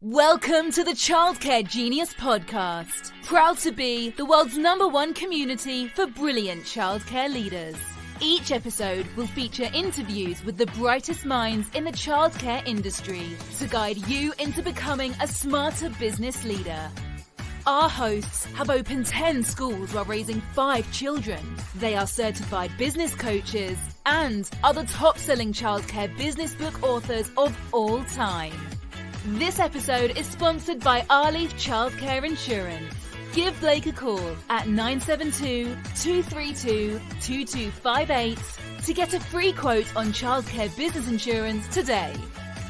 Welcome to the Childcare Genius Podcast. Proud to be the world's #1 community for brilliant childcare leaders. Each episode will feature interviews with the brightest minds in the childcare industry to guide you into becoming a smarter business leader. Our hosts have opened 10 schools while raising 5 children. They are certified business coaches and are the top-selling childcare business book authors of all time. This episode is sponsored by Arleaf Childcare Insurance. Give Blake a call at 972-232-2258 to get a free quote on childcare business insurance today.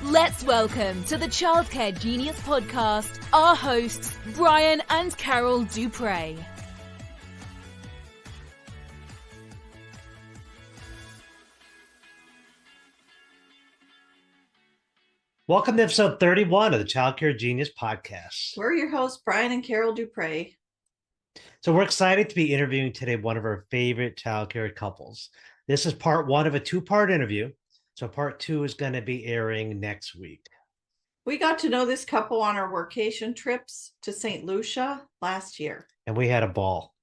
Let's welcome to the Childcare Genius Podcast our hosts, Brian and Carol Dupre. Welcome to episode 31 of the Childcare Genius Podcast. We're your hosts, Brian and Carol Dupre. So we're excited to be interviewing today one of our favorite childcare couples. This is part 1 of a 2-part interview. So part 2 is going to be airing next week. We got to know this couple on our workation trips to St. Lucia last year. And we had a ball.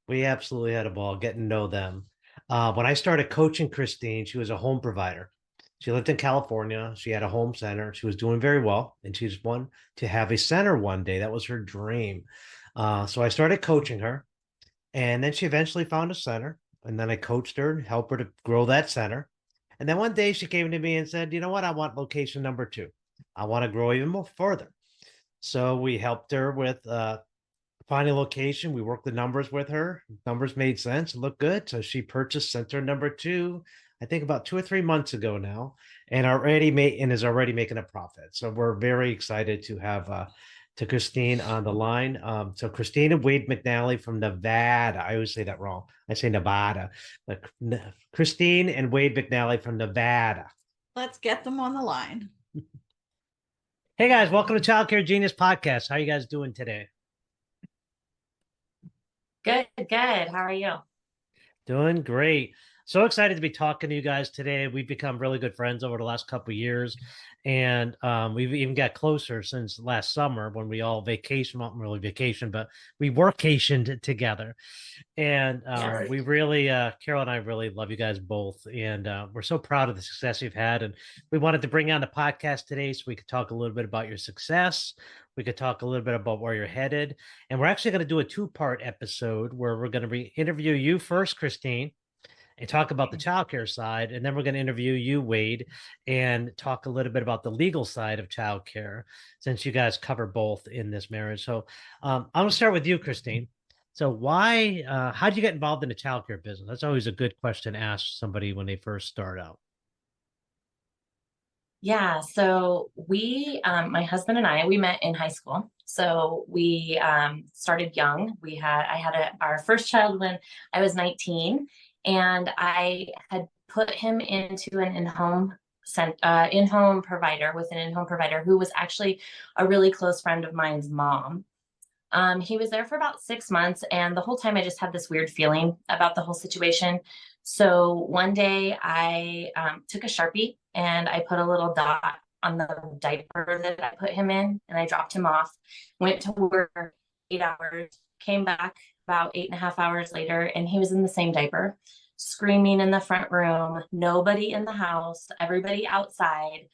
We absolutely had a ball getting to know them. When I started coaching Christine, she was a home provider. She lived in California. She had a home center. She was doing very well. And she just wanted to have a center one day. That was her dream. So I started coaching her. And then she eventually found a center. And then I coached her and helped her to grow that center. And then one day she came to me and said, you know what? I want location number 2. I want to grow even more further. So we helped her with finding a location. We worked the numbers with her. Numbers made sense. It looked good. So she purchased center number 2, I think about 2 or 3 months ago now, and is already making a profit. So we're very excited to have to Christine on the line. So Christine and Wade McNally from Nevada. I always say that wrong. I say Nevada, but Christine and Wade McNally from Nevada. Let's get them on the line. Hey guys, welcome to Childcare Genius Podcast. How are you guys doing today? Good. How are you? Doing great. So excited to be talking to you guys today. We've become really good friends over the last couple of years. And we've even got closer since last summer when we all vacation, not really vacation, but we workationed together. And we really, Carol and I really love you guys both. And we're so proud of the success you've had. And we wanted to bring on the podcast today so we could talk a little bit about your success. We could talk a little bit about where you're headed. And we're actually going to do a 2-part episode where we're going to interview you first, Christine, and talk about the childcare side. And then we're going to interview you, Wade, and talk a little bit about the legal side of childcare, since you guys cover both in this marriage. So I'm going to start with you, Christine. So how did you get involved in the childcare business? That's always a good question to ask somebody when they first start out. Yeah, so we, my husband and I, we met in high school. So we started young. I had our first child when I was 19. And I had put him into an in-home provider with an in-home provider who was actually a really close friend of mine's mom. He was there for about 6 months, and the whole time I just had this weird feeling about the whole situation. So one day I took a Sharpie and I put a little dot on the diaper that I put him in, and I dropped him off, went to work 8 hours, came back about 8.5 hours later, and he was in the same diaper, screaming in the front room, nobody in the house, everybody outside.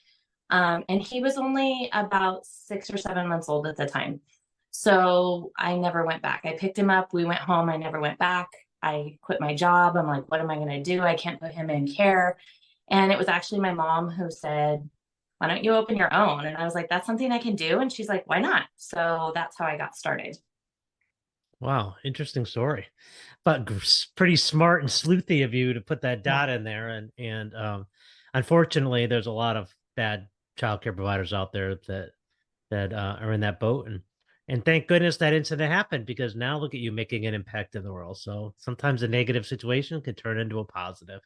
And he was only about 6 or 7 months old at the time. So I never went back. I picked him up. We went home. I never went back. I quit my job. I'm like, what am I going to do? I can't put him in care. And it was actually my mom who said, why don't you open your own? And I was like, that's something I can do. And she's like, why not? So that's how I got started. Wow, interesting story, but pretty smart and sleuthy of you to put that dot in there. And unfortunately, there's a lot of bad childcare providers out there that are in that boat. And thank goodness that incident happened, because now look at you making an impact in the world. So sometimes a negative situation can turn into a positive.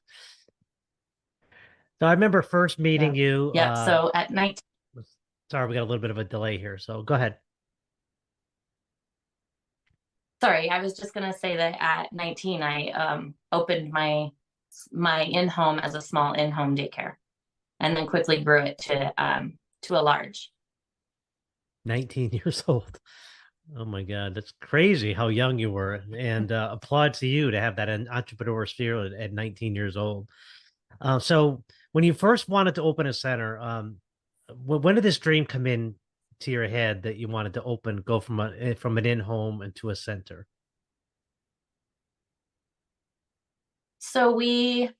So I remember first meeting you. Yeah. So at night. Sorry, we got a little bit of a delay here. So go ahead. Sorry, I was just going to say that at 19, I opened my in-home as a small in-home daycare, and then quickly grew it to a large. 19 years old. Oh my God, that's crazy how young you were. And applaud to you to have that entrepreneur spirit at 19 years old. So when you first wanted to open a center, when did this dream come in to your head that you wanted to go from an in-home into a center? So we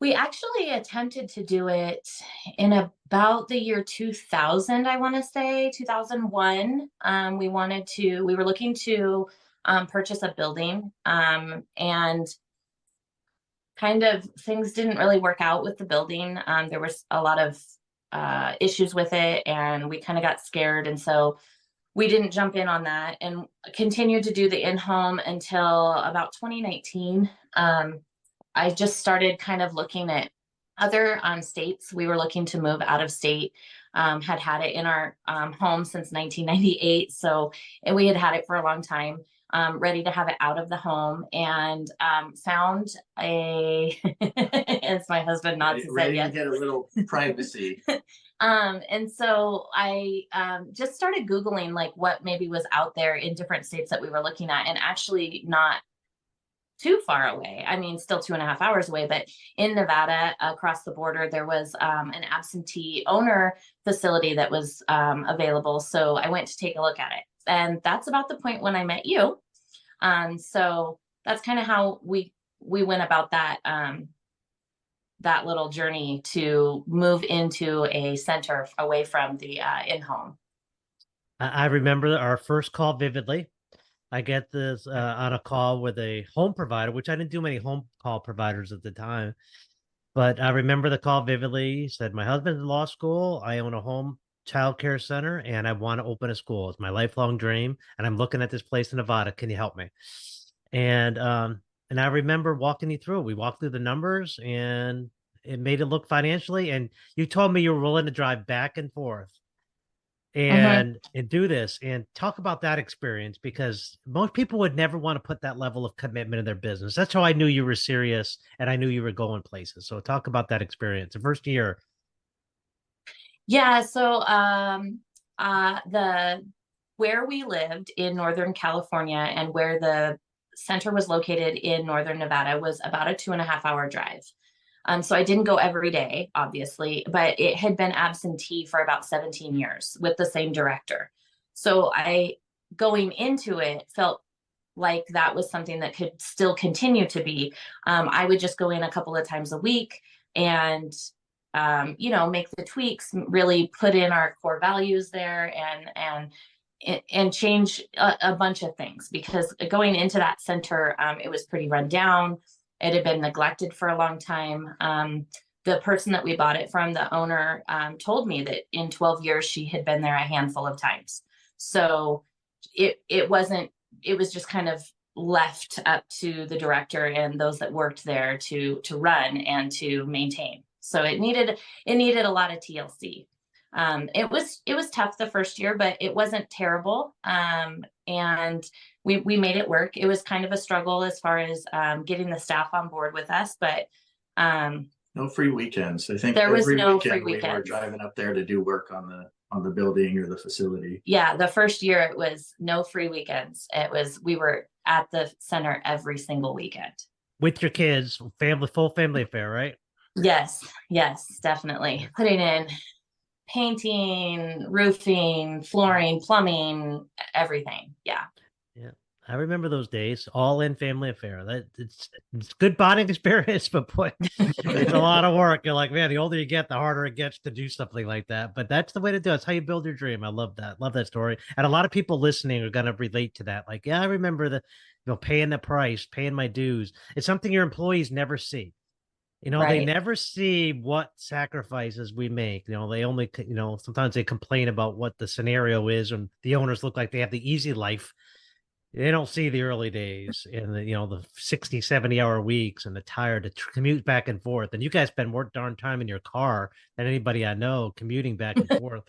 actually attempted to do it in about the year 2000, I want to say 2001. We were looking to purchase a building, and kind of things didn't really work out with the building. There was a lot of issues with it, and we kind of got scared. And so we didn't jump in on that and continued to do the in-home until about 2019. I just started kind of looking at other states. We were looking to move out of state, had it in our home since 1998. So, and we had it for a long time, ready to have it out of the home, and found as my husband nods his head, ready yes. to get a little privacy. And so I just started Googling like what maybe was out there in different states that we were looking at, and actually not too far away. I mean, still 2.5 hours away, but in Nevada, across the border, there was an absentee owner facility that was available. So I went to take a look at it. And that's about the point when I met you. So that's kind of how we went about that, that little journey to move into a center away from the in-home. I remember our first call vividly. I get this on a call with a home provider, which I didn't do many home call providers at the time. But I remember the call vividly. He said, my husband's in law school. I own a home child care center, and I want to open a school. It's my lifelong dream. And I'm looking at this place in Nevada. Can you help me? And I remember walking you through it. We walked through the numbers, and it made it look financially. And you told me you were willing to drive back and forth and do this and talk about that experience, because most people would never want to put that level of commitment in their business. That's how I knew you were serious, and I knew you were going places. So talk about that experience, the first year. Yeah. So where we lived in Northern California and where the center was located in Northern Nevada was about a 2.5 hour drive. So I didn't go every day, obviously, but it had been absentee for about 17 years with the same director. So going into it, felt like that was something that could still continue to be. I would just go in a couple of times a week and, make the tweaks, really put in our core values there, and change a bunch of things, because going into that center, it was pretty run down. It had been neglected for a long time. The person that we bought it from, the owner, told me that in 12 years, she had been there a handful of times. So it was just kind of left up to the director and those that worked there to run and to maintain. So it needed a lot of TLC. It was tough the first year, but it wasn't terrible. And we made it work. It was kind of a struggle as far as getting the staff on board with us, but no free weekends. I think there was every no weekend free we were weekends. driving up there to do work on the building or the facility. Yeah, the first year it was no free weekends. We were at the center every single weekend. With your kids, full family affair, right? Yes, definitely. Putting in painting, roofing, flooring, plumbing, everything. Yeah. I remember those days, all in family affair. It's good bonding experience, but boy, it's a lot of work. You're like, man, the older you get, the harder it gets to do something like that. But that's the way to do it. It's how you build your dream. I love that. Love that story. And a lot of people listening are going to relate to that. Like, yeah, I remember paying the price, paying my dues. It's something your employees never see. Right. They never see what sacrifices we make. They only, sometimes they complain about what the scenario is, and the owners look like they have the easy life. They don't see the early days and the 60, 70-hour weeks and the tired to commute back and forth. And you guys spend more darn time in your car than anybody I know commuting back and forth.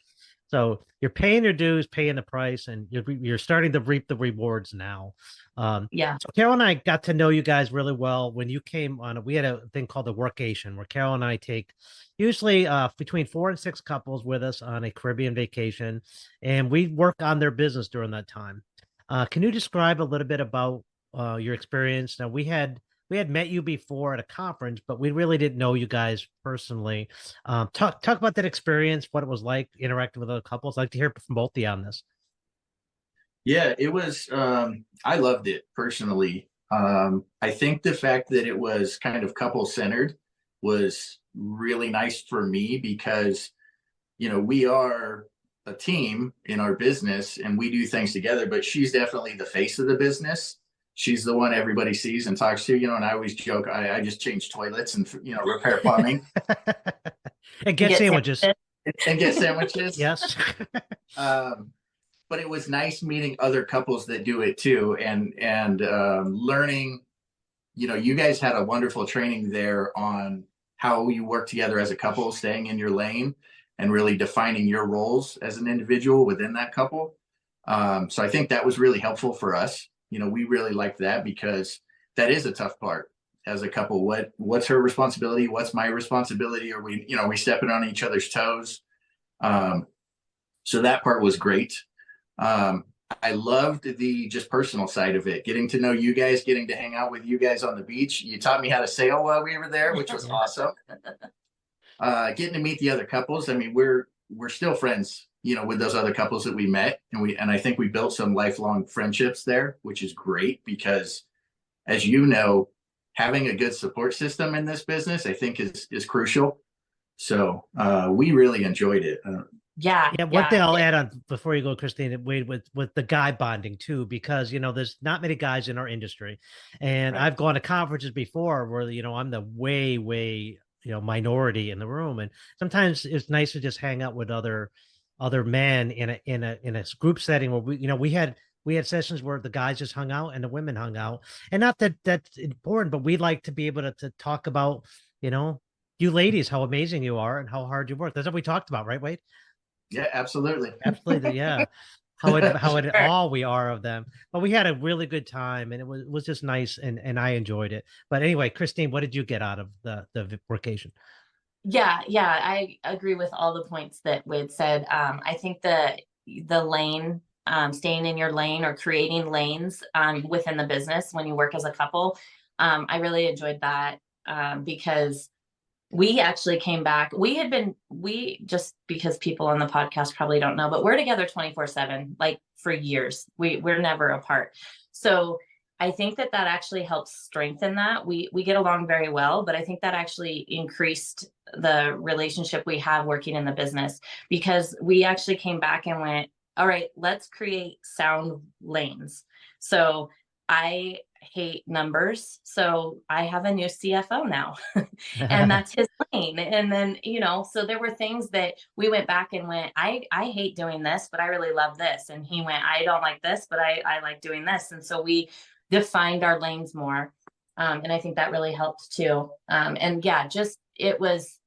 So you're paying your dues, paying the price, and you're starting to reap the rewards now. Yeah. So Carol and I got to know you guys really well when you came on. We had a thing called the workation, where Carol and I take usually between 4 and 6 couples with us on a Caribbean vacation, and we work on their business during that time. Can you describe a little bit about your experience? Now we had met you before at a conference, but we really didn't know you guys personally. Talk about that experience, what it was like interacting with other couples. I'd like to hear from both of you on this. Yeah, it was, I loved it personally. I think the fact that it was kind of couple centered was really nice for me because, we are a team in our business and we do things together, but she's definitely the face of the business. She's the one everybody sees and talks to, and I always joke, I just change toilets and, repair plumbing. And get sandwiches. And get sandwiches. Yes. But it was nice meeting other couples that do it too, and learning. You guys had a wonderful training there on how you work together as a couple, staying in your lane, and really defining your roles as an individual within that couple. So I think that was really helpful for us. We really liked that because that is a tough part as a couple. What's her responsibility? What's my responsibility? Are we stepping on each other's toes? So that part was great. I loved the just personal side of it, getting to know you guys, getting to hang out with you guys on the beach. You taught me how to sail while we were there, which was awesome. Getting to meet the other couples. I mean, we're still friends, with those other couples that we met, and I think we built some lifelong friendships there, which is great because, as you know, having a good support system in this business, I think is crucial. So we really enjoyed it. Yeah. One thing I'll add on before you go, Christine, and Wade, with the guy bonding too, because there's not many guys in our industry, and Right. I've gone to conferences before where I'm the way minority in the room, and sometimes it's nice to just hang out with other men in a group setting where we had sessions where the guys just hung out and the women hung out, and not that that's important, but we'd like to be able to talk about you ladies, how amazing you are and how hard you work. That's what we talked about, right, Wade? Yeah, absolutely. Absolutely, yeah. How in awe we are of them. But we had a really good time, and it was just nice, and I enjoyed it. But anyway, Christine, what did you get out of the vacation? Yeah, I agree with all the points that Wade said. I think the lane, staying in your lane or creating lanes within the business when you work as a couple, I really enjoyed that because we actually came back. We just, because people on the podcast probably don't know, but we're together 24/7, like for years. We're never apart. So I think that actually helps strengthen that. We get along very well, but I think that actually increased the relationship we have working in the business because we actually came back and went, all right, let's create sound lanes. So I hate numbers. So I have a new CFO now and that's his lane. And then, so there were things that we went back and went, I hate doing this, but I really love this. And he went, I don't like this, but I like doing this. And so we defined our lanes more. And I think that really helped too. And yeah, just, it was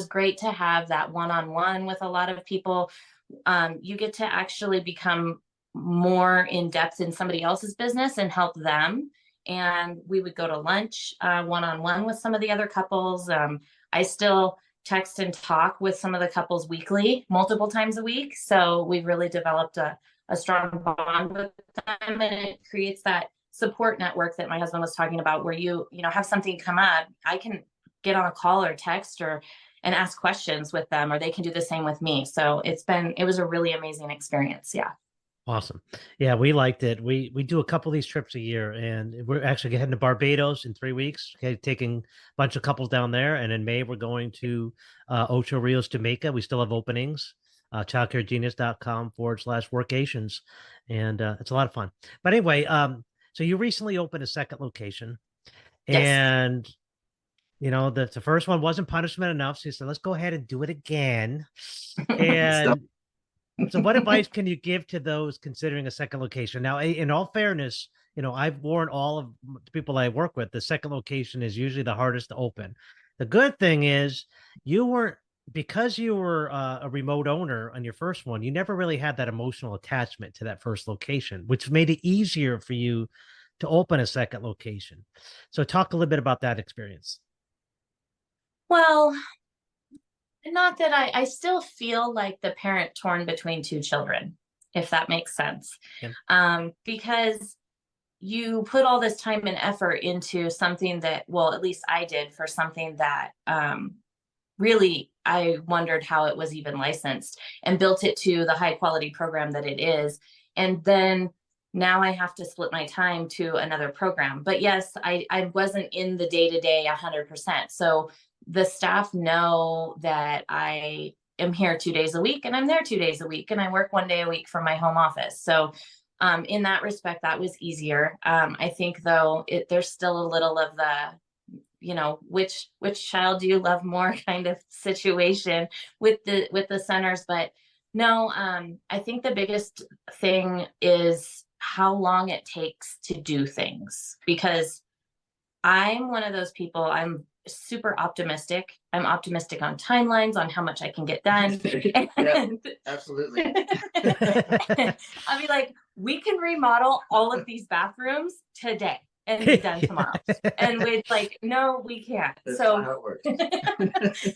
great to have that one-on-one with a lot of people. You get to actually become more in depth in somebody else's business and help them. And we would go to lunch one-on-one with some of the other couples. I still text and talk with some of the couples weekly, multiple times a week. So we've really developed a strong bond with them, and it creates that support network that my husband was talking about, where you have something come up, I can get on a call or text and ask questions with them, or they can do the same with me. So it was a really amazing experience. Yeah. Awesome. Yeah, we liked it. We do a couple of these trips a year, and we're actually heading to Barbados in 3 weeks. Okay, taking a bunch of couples down there, and in May we're going to Ocho Rios, Jamaica. We still have openings. childcaregenius.com/workations, and it's a lot of fun. But anyway, so you recently opened a second location, and the first one wasn't punishment enough, so you said, let's go ahead and do it again. And so what advice can you give to those considering a second location? Now, in all fairness, I've warned all of the people I work with, the second location is usually the hardest to open. The good thing is you weren't because you were a remote owner on your first one, you never really had that emotional attachment to that first location, which made it easier for you to open a second location. So talk a little bit about that experience. Well, not that I still feel like the parent torn between two children, if that makes sense. Yeah. Because you put all this time and effort into something that, well, at least I did, for something that really I wondered how it was even licensed, and built it to the high quality program that it is. And then now I have to split my time to another program. But yes, I wasn't in the day to day 100%. So the staff know that I am here 2 days a week, and I'm there 2 days a week, and I work 1 day a week from my home office. So in that respect, that was easier. I think though, there's still a little of the, which child do you love more kind of situation with the centers. But no, I think the biggest thing is how long it takes to do things, because I'm one of those people. I'm super optimistic. I'm optimistic on timelines, on how much I can get done. Yeah, absolutely. I'll be like, we can remodel all of these bathrooms today and be done tomorrow. And with like, no, we can't. That's So not how it works.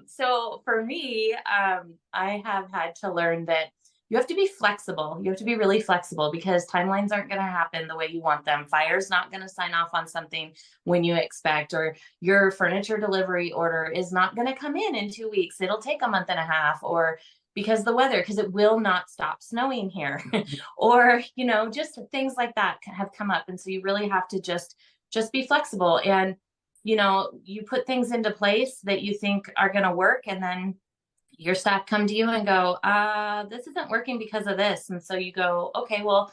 so for me, I have had to learn that you have to be flexible. You have to be really flexible, because timelines aren't going to happen the way you want them. Fire's not going to sign off on something when you expect, or your furniture delivery order is not going to come in 2 weeks. It'll take a month and a half, or because the weather, because it will not stop snowing here, or, just things like that have come up. And so you really have to just be flexible. And, you put things into place that you think are going to work, and then your staff come to you and go, this isn't working because of this. And so you go, okay, well,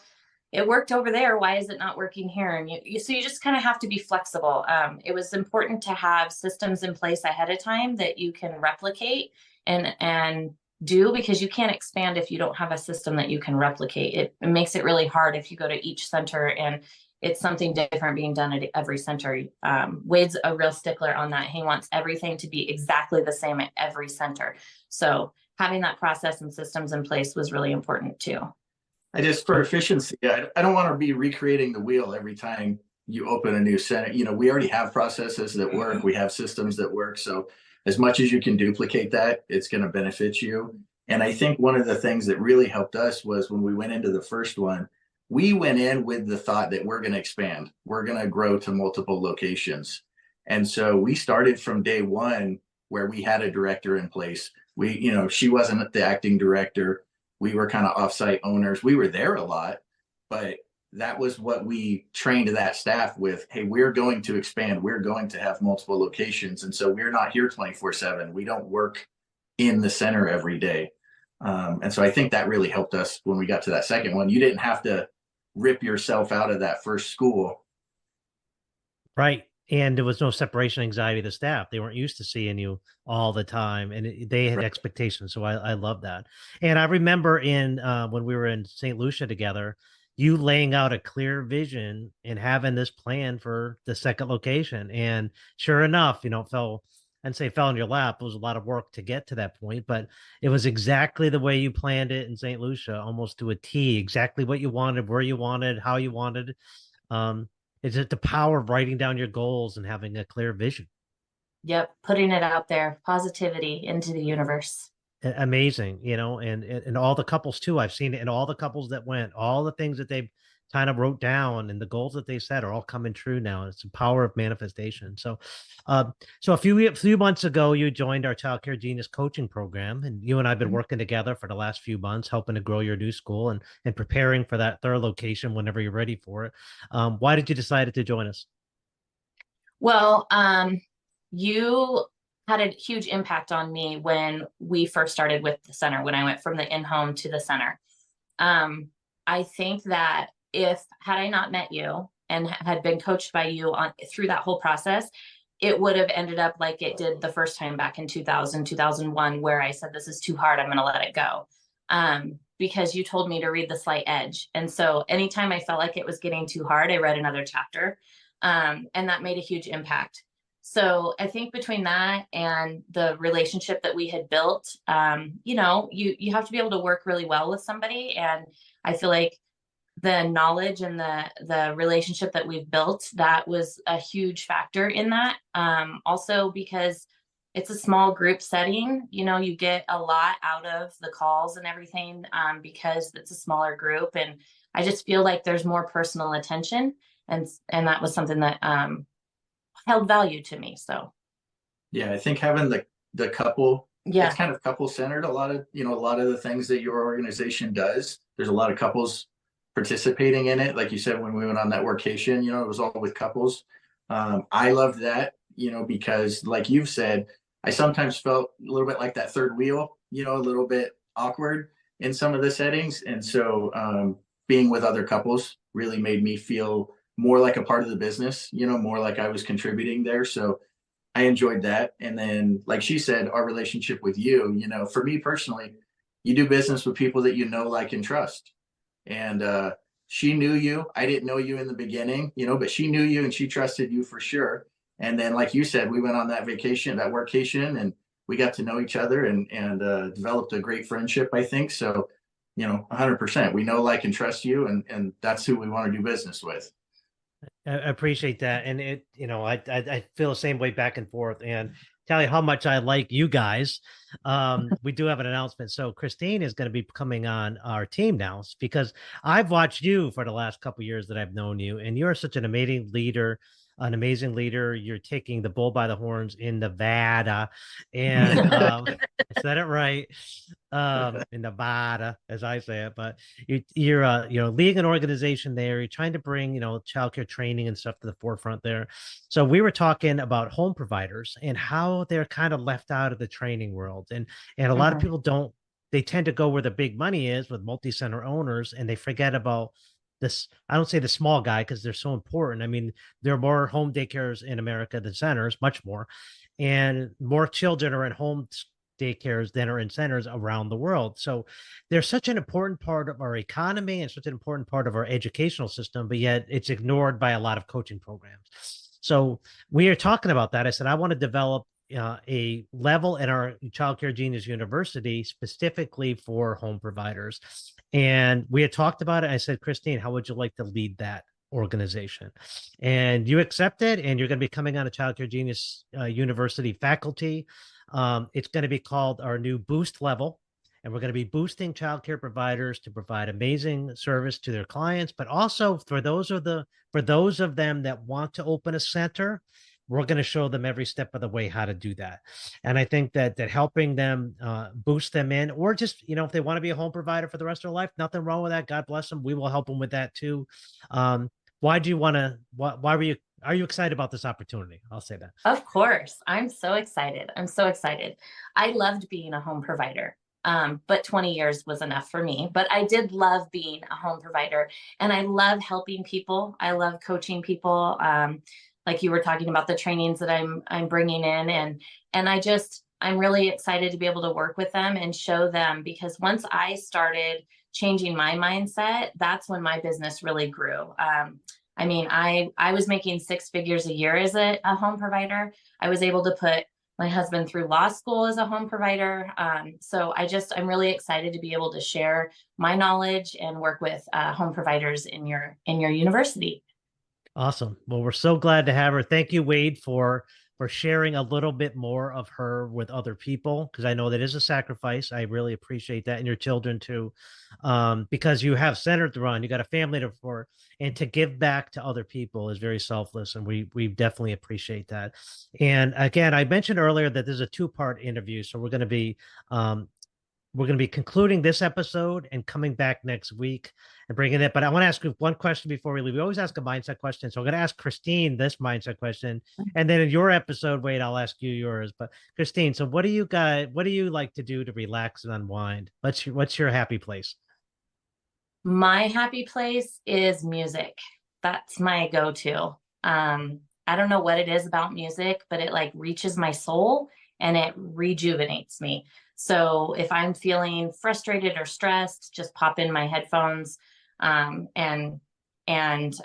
it worked over there. Why is it not working here? And so you just kind of have to be flexible. It was important to have systems in place ahead of time that you can replicate and do, because you can't expand if you don't have a system that you can replicate. It makes it really hard if you go to each center and it's something different being done at every center. Wade's a real stickler on that. He wants everything to be exactly the same at every center. So having that process and systems in place was really important too. For efficiency, I don't want to be recreating the wheel every time you open a new center. We already have processes that work. We have systems that work. So as much as you can duplicate that, it's going to benefit you. And I think one of the things that really helped us was when we went into the first one, we went in with the thought that we're going to expand. We're going to grow to multiple locations. And so we started from day one where we had a director in place. She wasn't the acting director. We were kind of offsite owners. We were there a lot, but that was what we trained that staff with. Hey, we're going to expand. We're going to have multiple locations. And so we're not here 24/7. We don't work in the center every day. And so I think that really helped us when we got to that second one. You didn't have to rip yourself out of that first school. Right. And there was no separation anxiety of the staff. They weren't used to seeing you all the time, and they had expectations. So I love that. And I remember when we were in St. Lucia together, you laying out a clear vision and having this plan for the second location. And sure enough, fell in your lap. It was a lot of work to get to that point, but it was exactly the way you planned it in St. Lucia, almost to a T, exactly what you wanted, where you wanted, how you wanted. It's just the power of writing down your goals and having a clear vision. Yep. Putting it out there, positivity into the universe. Amazing, and all the couples too. I've seen it in all the couples that went, all the things that they kind of wrote down and the goals that they set are all coming true now. It's the power of manifestation. So, so a few months ago, you joined our Child Care Genius coaching program, and you and I've been working together for the last few months, helping to grow your new school and preparing for that third location whenever you're ready for it. Why did you decide to join us? Well, you had a huge impact on me when we first started with the center, when I went from the in-home to the center. I think that had I not met you and had been coached by you through that whole process, it would have ended up like it did the first time back in 2001, where I said, this is too hard, I'm going to let it go. Because you told me to read The Slight Edge. And so anytime I felt like it was getting too hard, I read another chapter. And that made a huge impact. So I think between that and the relationship that we had built, you have to be able to work really well with somebody. And I feel like the knowledge and the relationship that we've built, that was a huge factor in that. Also because it's a small group setting, you get a lot out of the calls and everything, because it's a smaller group. And I just feel like there's more personal attention. And that was something that held value to me. So Yeah, I think having the couple, yeah. it's kind of couple centered. A lot of the things that your organization does, there's a lot of couples participating in it. Like you said, when we went on that workation, it was all with couples. I loved that, because like you've said, I sometimes felt a little bit like that third wheel, a little bit awkward in some of the settings. And so being with other couples really made me feel more like a part of the business, more like I was contributing there. So I enjoyed that. And then, like she said, our relationship with you, for me personally, you do business with people that like, and trust. And she knew you. I didn't know you in the beginning, but she knew you and she trusted you for sure. And then, like you said, we went on that workation, and we got to know each other and developed a great friendship, I think. So, 100%, we know, like, and trust you, and that's who we want to do business with. I appreciate that. And I feel the same way back and forth, and tell you how much I like you guys. We do have an announcement. So Christine is going to be coming on our team now, because I've watched you for the last couple of years that I've known you, and you're such an amazing leader. You're taking the bull by the horns in Nevada, and I said it right, in Nevada, as I say it. But you're leading an organization there. You're trying to bring childcare training and stuff to the forefront there. So we were talking about home providers and how they're kind of left out of the training world, and a lot of people don't. They tend to go where the big money is with multi-center owners, and they forget about this. I don't say the small guy, because they're so important. I mean, there are more home daycares in America than centers, much more, and more children are in home daycares than are in centers around the world. So they're such an important part of our economy and such an important part of our educational system, but yet it's ignored by a lot of coaching programs. So we are talking about that. I said, I want to develop a level in our Child Care Genius University specifically for home providers. And we had talked about it. I said, Christine, how would you like to lead that organization? And you accepted, and you're going to be coming on a Child Care Genius University faculty. It's going to be called our new Boost level. And we're going to be boosting childcare providers to provide amazing service to their clients, but also for those of them that want to open a center, we're going to show them every step of the way how to do that. And I think that helping them boost them in, or just, if they want to be a home provider for the rest of their life, nothing wrong with that. God bless them. We will help them with that too. Why are you excited about this opportunity? I'll say that. Of course. I'm so excited. I loved being a home provider. But 20 years was enough for me. But I did love being a home provider, and I love helping people. I love coaching people. Like you were talking about the trainings that I'm bringing in, and I'm really excited to be able to work with them and show them, because once I started changing my mindset, that's when my business really grew. I was making 6 figures a year as a home provider. I was able to put my husband through law school as a home provider. So I'm really excited to be able to share my knowledge and work with home providers in your university. Awesome. Well, we're so glad to have her. Thank you, Wade, for sharing a little bit more of her with other people, because I know that is a sacrifice. I really appreciate that, and your children too, because you have center to run, you got a family to support, and to give back to other people is very selfless, and we definitely appreciate that. And again, I mentioned earlier that there's a 2-part interview, so we're going to be concluding this episode and coming back next week and bringing it. But I want to ask you one question before we leave. We always ask a mindset question. So I'm going to ask Christine this mindset question. And then in your episode, Wade, I'll ask you yours. But Christine, so what do you like to do to relax and unwind? What's your happy place? My happy place is music. That's my go-to. I don't know what it is about music, but it like reaches my soul and it rejuvenates me. So if I'm feeling frustrated or stressed, just pop in my headphones and and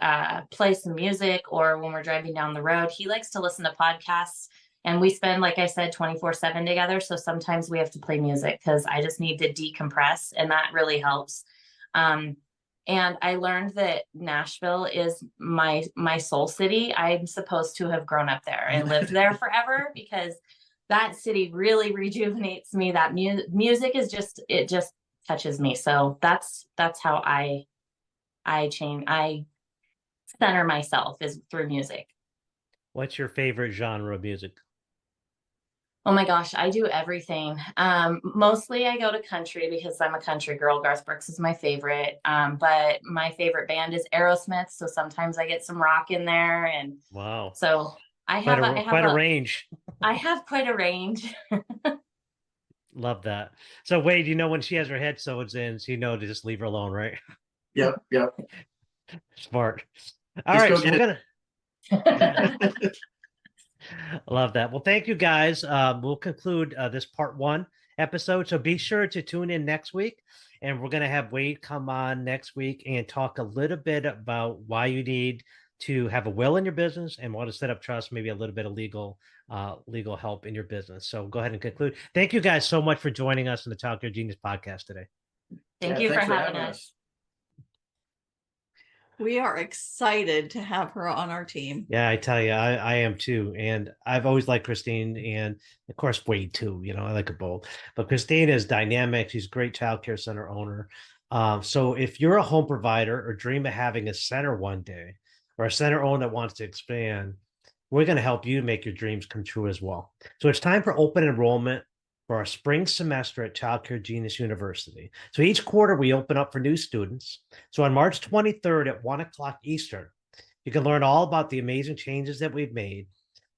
play some music, or when we're driving down the road, he likes to listen to podcasts. And we spend, like I said, 24/7 together. So sometimes we have to play music because I just need to decompress, and that really helps. And I learned that Nashville is my soul city. I'm supposed to have grown up there and lived there forever, because that city really rejuvenates me. That music is it just touches me. So that's how I center myself, is through music. What's your favorite genre of music? Oh my gosh, I do everything. Mostly I go to country because I'm a country girl. Garth Brooks is my favorite. But my favorite band is Aerosmith. So sometimes I get some rock in there. And Wow. so I have quite a range. I have quite a range. Love that. So Wade, when she has her headphones in, so to just leave her alone, right? Yep. Smart. All Just right, go so get we're gonna love that. Well, thank you guys. We'll conclude this part 1 episode. So be sure to tune in next week, and we're going to have Wade come on next week and talk a little bit about why you need to have a will in your business and want to set up trust, maybe a little bit of legal help in your business. So go ahead and conclude. Thank you guys so much for joining us in the Child Care Genius podcast today. Thank you for having us. We are excited to have her on our team. Yeah, I tell you, I am too. And I've always liked Christine, and of course Wade too. I like them both. But Christine is dynamic. She's a great child care center owner. So if you're a home provider or dream of having a center one day, or a center owner that wants to expand, we're going to help you make your dreams come true as well. So it's time for open enrollment for our spring semester at Child Care Genius University. So each quarter we open up for new students. So on March 23rd at 1:00 Eastern, you can learn all about the amazing changes that we've made.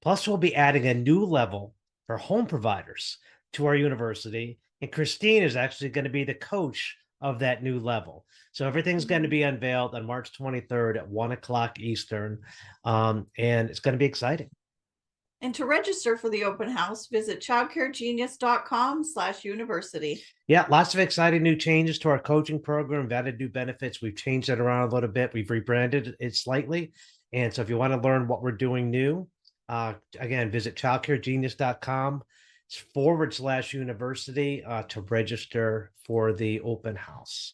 Plus, we'll be adding a new level for home providers to our university. And Christine is actually going to be the coach of that new level. So everything's going to be unveiled on March 23rd at 1:00 Eastern. And it's going to be exciting. And to register for the open house, visit childcaregenius.com/university. Yeah, lots of exciting new changes to our coaching program. We've added new benefits. We've changed it around a little bit. We've rebranded it slightly. And so if you want to learn what we're doing new, again, visit childcaregenius.com/university to register for the open house.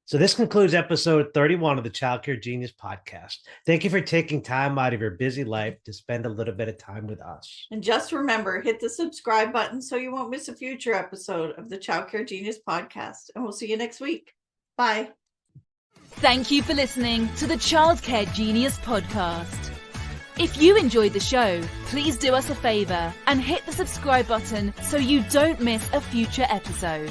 So this concludes episode 31 of the Child Care Genius podcast. Thank you for taking time out of your busy life to spend a little bit of time with us. And just remember, hit the subscribe button so you won't miss a future episode of the Child Care Genius podcast. And we'll see you next week. Bye. Thank you for listening to the Child Care Genius podcast. If you enjoyed the show, please do us a favor and hit the subscribe button so you don't miss a future episode.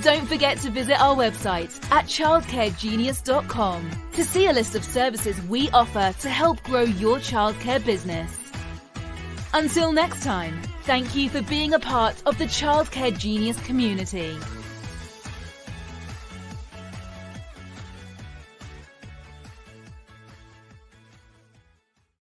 Don't forget to visit our website at childcaregenius.com to see a list of services we offer to help grow your childcare business. Until next time, thank you for being a part of the Childcare Genius community.